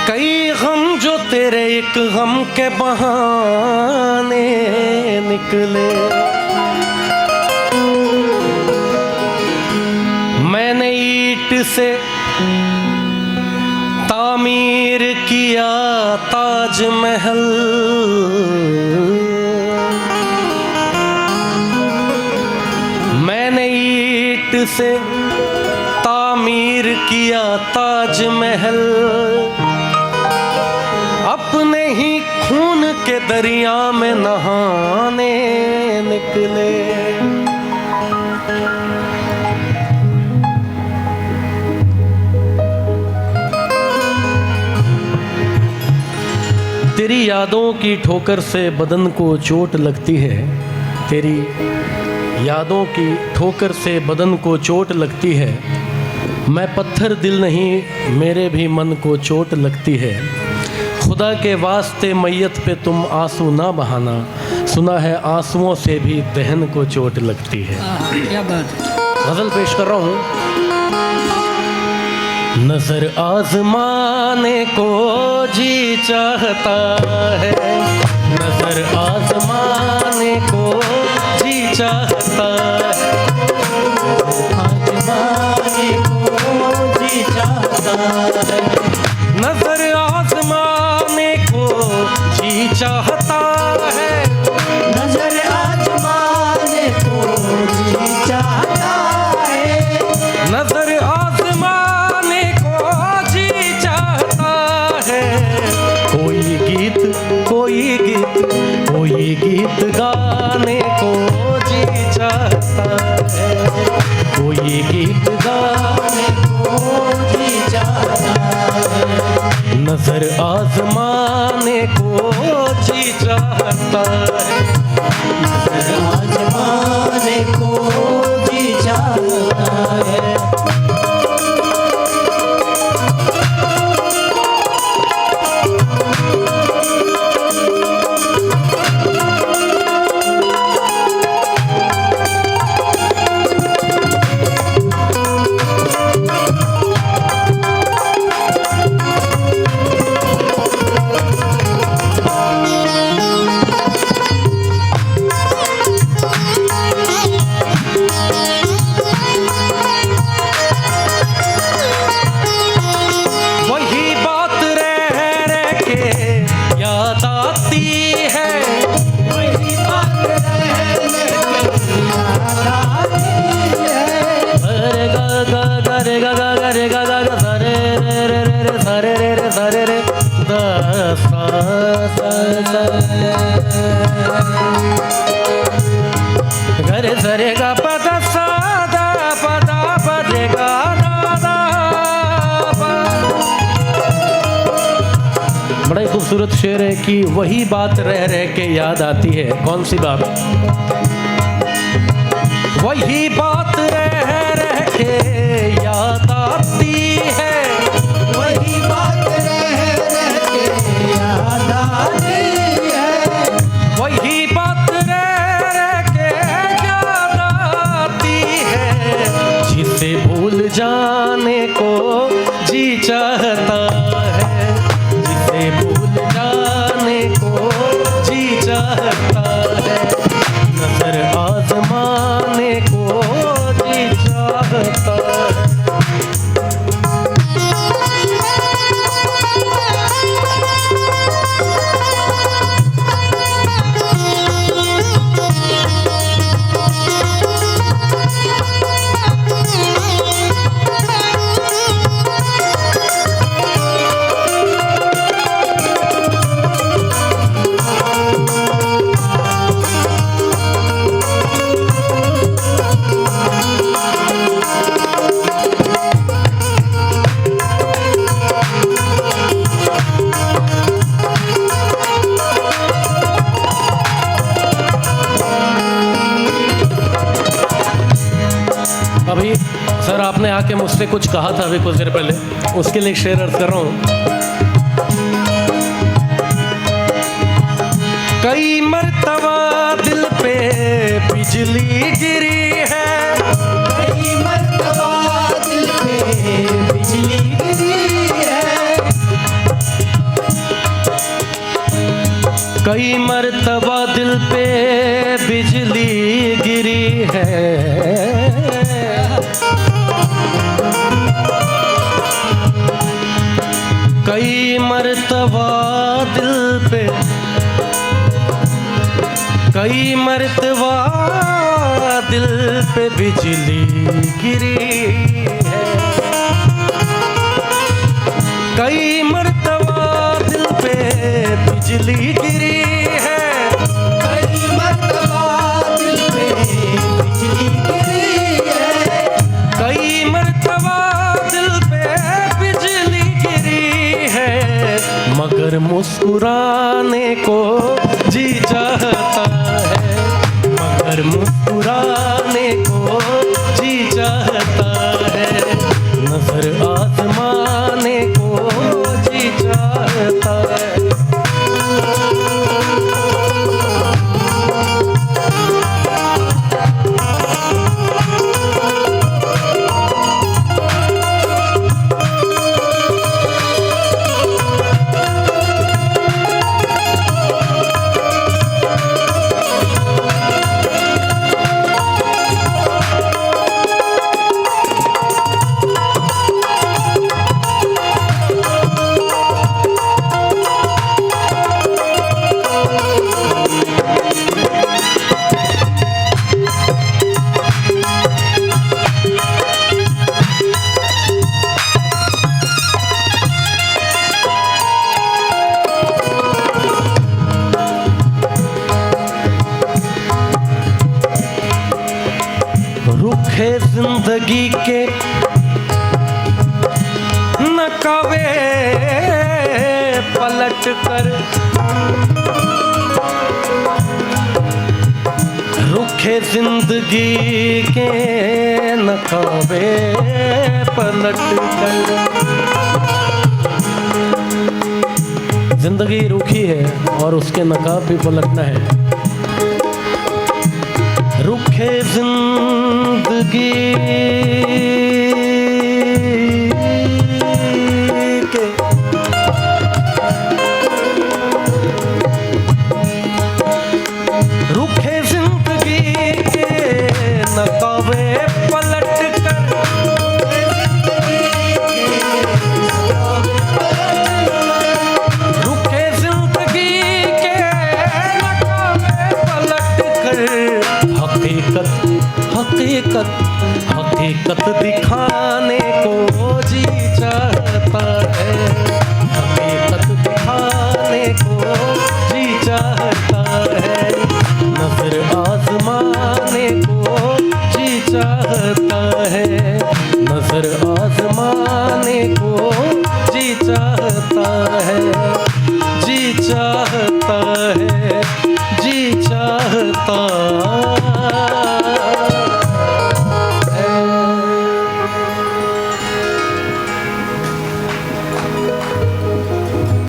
कई गम जो तेरे एक गम के बहाने निकले, मैंने ईंट से तामीर किया ताजमहल, मैंने ईंट से तामीर किया ताजमहल, अपने ही खून के दरिया में नहाने निकले। तेरी यादों की ठोकर से बदन को चोट लगती है, तेरी यादों की ठोकर से बदन को चोट लगती है। मैं पत्थर दिल नहीं, मेरे भी मन को चोट लगती है। खुदा के वास्ते मैयत पे तुम आंसू ना बहाना, सुना है आंसुओं से भी दहन को चोट लगती है। क्या बात। गजल पेश कर रहा हूँ। नजर आजमाने को जी चाहता है, नजर आजमाने को जी चाहता है, आजमाने को जी चाहता है, नजर आजमाने को जी चाहता है, नजर आजमाने को जी चाहता है, नजर आजमाने को जी चाहता है। कोई गीत कोई गीत कोई गीत गाने को जी चाहता है, कोई गीत गाने को जी चाहता है, नजर आजमाने को जी चाहता है, नजर आजमाने को जी चाहता है। गरे सरे गा पदा सादा पदा पदे गा दादा। बड़ा ही खूबसूरत शेर है कि वही बात रह रह के याद आती है। कौन सी बात? वही बात रह रह के याद आती है, वही बात रह रह के याद आती है, वही बात रह रह के याद आती है, जिसे भूल जाने को जी चाहता है, जिसे भूल जाने को जी चाहता है, नजर आजमाने को जी चाहता है। अभी सर आपने आके मुझसे कुछ कहा था अभी कुछ देर पहले, उसके लिए शेर अर्ज कर रहा हूँ। कई मर्तबा दिल पे बिजली गिरी है, कई मर्तबा दिल पे बिजली गिरी है, कई मर्तबा दिल पे बिजली गिरी है, कई मर्तबा दिल पे, कई मर्तबा दिल पे बिजली गिरी है, कई मर्तबा दिल पे बिजली गिरी है, कई मर्तबा दिल पे बिजली गिरी है, कई मर्तबा दिल पे बिजली गिरी है, मगर मुस्कुराने को जी चाहता है, मगर मुस्कुराने को जी चाहता है, नजर आजमाने को जी चाहता है। रुखे जिंदगी के नकाबे पलट कर, रुखे जिंदगी के नकाबे पलट कर, जिंदगी रूखी है और उसके नकाब भी पलटना है। रुखे जिंदगी के रुखे जिंदगी के नकाबे पलट कर, रुखे जिंदगी के नकाबे पलट कर, हकीकत हकीकत हकीकत दिखाने को जी चाहता है, हकीकत दिखाने को जी चाहता है, नजर आजमाने को जी चाहता है, नजर आजमाने को जी चाहता है, जी चाहता